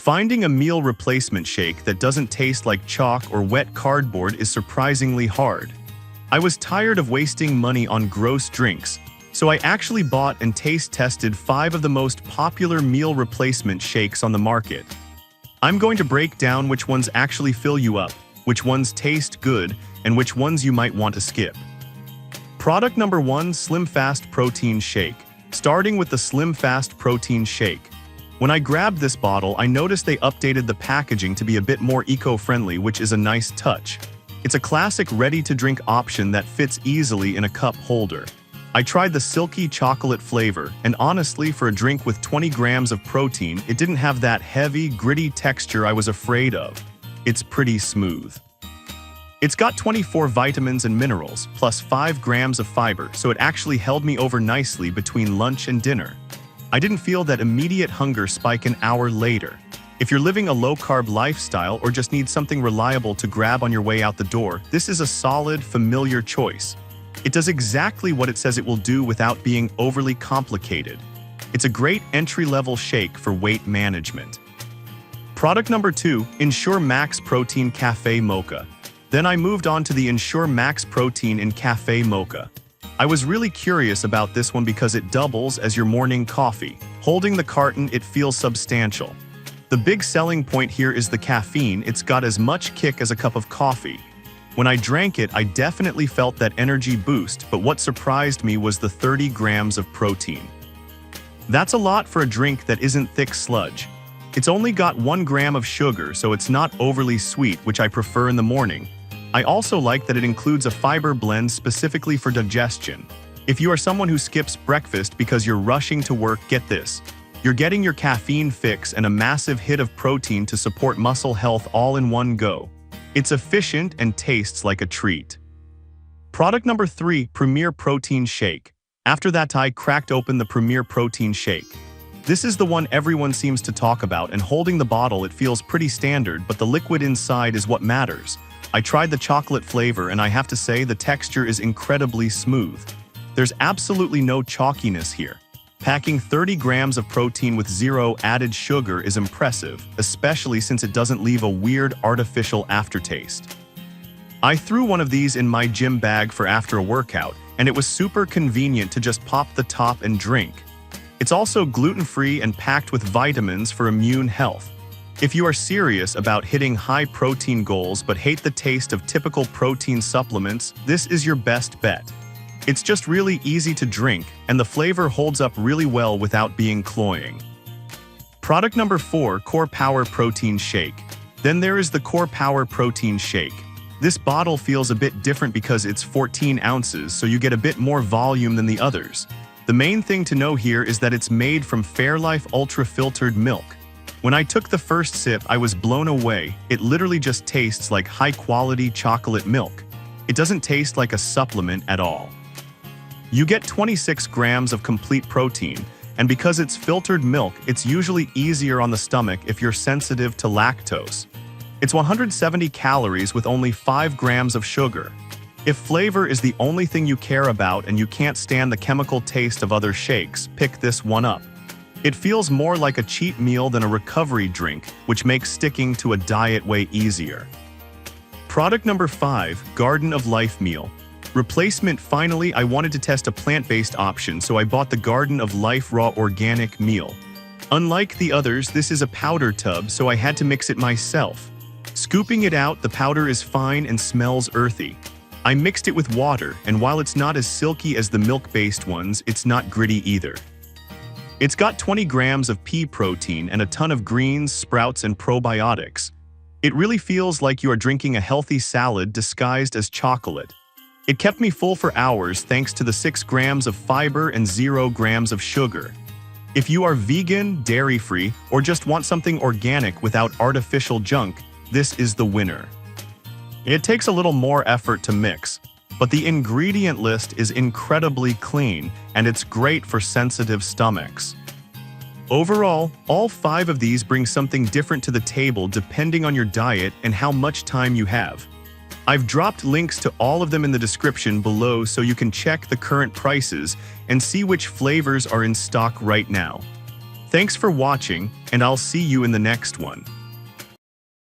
Finding a meal replacement shake that doesn't taste like chalk or wet cardboard is surprisingly hard. I was tired of wasting money on gross drinks, so I actually bought and taste-tested 5 of the most popular meal replacement shakes on the market. I'm going to break down which ones actually fill you up, which ones taste good, and which ones you might want to skip. Product number 1, Slim Fast Protein Shake. Starting with the Slim Fast Protein Shake. When I grabbed this bottle, I noticed they updated the packaging to be a bit more eco-friendly, which is a nice touch. It's a classic ready-to-drink option that fits easily in a cup holder. I tried the silky chocolate flavor, and honestly, for a drink with 20 grams of protein, it didn't have that heavy, gritty texture I was afraid of. It's pretty smooth. It's got 24 vitamins and minerals, plus 5 grams of fiber, so it actually held me over nicely between lunch and dinner. I didn't feel that immediate hunger spike an hour later. If you're living a low-carb lifestyle or just need something reliable to grab on your way out the door, this is a solid, familiar choice. It does exactly what it says it will do without being overly complicated. It's a great entry-level shake for weight management. Product number 2, Ensure Max Protein Cafe Mocha. Then I moved on to the Ensure Max Protein in Cafe Mocha. I was really curious about this one because it doubles as your morning coffee. Holding the carton, it feels substantial. The big selling point here is the caffeine. It's got as much kick as a cup of coffee. When I drank it, I definitely felt that energy boost, but what surprised me was the 30 grams of protein. That's a lot for a drink that isn't thick sludge. It's only got 1 gram of sugar, so it's not overly sweet, which I prefer in the morning. I also like that it includes a fiber blend specifically for digestion. If you are someone who skips breakfast because you're rushing to work, get this. You're getting your caffeine fix and a massive hit of protein to support muscle health all in one go. It's efficient and tastes like a treat. Product number 3, Premier Protein Shake. After that, I cracked open the Premier Protein Shake. This is the one everyone seems to talk about, and holding the bottle, it feels pretty standard, but the liquid inside is what matters. I tried the chocolate flavor, and I have to say the texture is incredibly smooth. There's absolutely no chalkiness here. Packing 30 grams of protein with 0 added sugar is impressive, especially since it doesn't leave a weird artificial aftertaste. I threw one of these in my gym bag for after a workout, and it was super convenient to just pop the top and drink. It's also gluten-free and packed with vitamins for immune health. If you are serious about hitting high protein goals but hate the taste of typical protein supplements, this is your best bet. It's just really easy to drink, and the flavor holds up really well without being cloying. Product number 4, Core Power Protein Shake. Then there is the Core Power Protein Shake. This bottle feels a bit different because it's 14 ounces, so you get a bit more volume than the others. The main thing to know here is that it's made from Fairlife ultra-filtered milk. When I took the first sip, I was blown away. It literally just tastes like high-quality chocolate milk. It doesn't taste like a supplement at all. You get 26 grams of complete protein, and because it's filtered milk, it's usually easier on the stomach if you're sensitive to lactose. It's 170 calories with only 5 grams of sugar. If flavor is the only thing you care about and you can't stand the chemical taste of other shakes, pick this one up. It feels more like a cheat meal than a recovery drink, which makes sticking to a diet way easier. Product number 5, Garden of Life Meal. Replacement. Finally, I wanted to test a plant-based option, so I bought the Garden of Life Raw Organic Meal. Unlike the others, this is a powder tub, so I had to mix it myself. Scooping it out, the powder is fine and smells earthy. I mixed it with water, and while it's not as silky as the milk-based ones, it's not gritty either. It's got 20 grams of pea protein and a ton of greens, sprouts, and probiotics. It really feels like you are drinking a healthy salad disguised as chocolate. It kept me full for hours thanks to the 6 grams of fiber and 0 grams of sugar. If you are vegan, dairy-free, or just want something organic without artificial junk, this is the winner. It takes a little more effort to mix, but the ingredient list is incredibly clean, and it's great for sensitive stomachs. Overall, all 5 of these bring something different to the table depending on your diet and how much time you have. I've dropped links to all of them in the description below so you can check the current prices and see which flavors are in stock right now. Thanks for watching, and I'll see you in the next one.